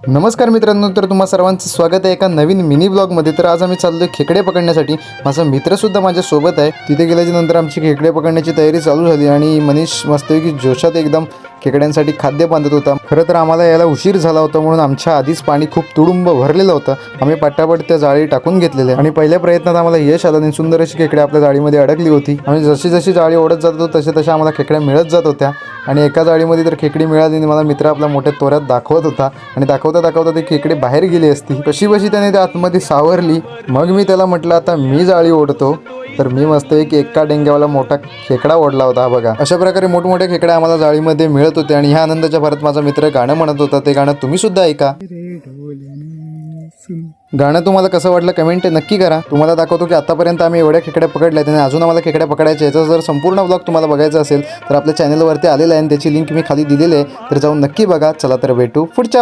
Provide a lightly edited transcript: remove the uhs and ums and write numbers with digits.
नमस्कार मित्रांनो, तर तुम्हा सर्वांचं स्वागत आहे एका नवीन मिनी ब्लॉगमध्ये। तर आज आम्ही चाललोय खेकडे पकडण्यासाठी। माझा मित्रसुद्धा माझ्यासोबत आहे। तिथे गेल्याच्या नंतर आमची खेकडे पकडण्याची तयारी चालू झाली आणि मनीष मस्तपैकी जोशात एकदम खेकड्यांसाठी खाद्य बांधत होता। खरं तर आम्हाला यायला उशीर झाला होता म्हणून आमच्या आधीच पाणी खूप तुडुंब भरलेलं होतं। आम्ही पटापट त्या जाळी टाकून घेतलेले आणि पहिल्या प्रयत्नात आम्हाला यश आलं आणि सुंदर अशी खेकडे आपल्या जाळीमध्ये अडकली होती। आम्ही जशी जशी जाळी ओढत जात होतो तसे आम्हाला खेकड्या मिळत जात होत्या आणि एका जाळीमध्ये तर खेकडी मिळाली आणि मला मित्र आपला मोठ्या तोऱ्यात दाखवत होता आणि दाखवता ती खेकडी बाहेर गेली असती। कशी त्याने त्या आतमध्ये सावरली। मग मी त्याला म्हटलं आता मी जाळी ओढतो। तर मी मस्त एका डेंग्यावाला मोठा खेकडा ओढला होता। बघा अशा प्रकारे मोठमोठ्या खेकड्या आम्हाला जाळीमध्ये मिळत होते आणि ह्या आनंदाच्या भरात माझा मित्र गाणं म्हणत होता। ते गाणं तुम्ही सुद्धा ऐका। गाणं तुम्हाला कसं वाटलं कमेंट नक्की करा। तुम्हाला दाखवतो की आतापर्यंत आम्ही एवढ्या खेकड्या पकडल्यात आणि अजून आम्हाला खेकड्या पकडायच्या। याचा जर संपूर्ण ब्लॉग तुम्हाला बघायचा असेल तर आपल्या चॅनलवरती आलेला आहे आणि त्याची लिंक मी खाली दिलेली आहे, तर जाऊन नक्की बघा। चला तर भेटू पुढच्या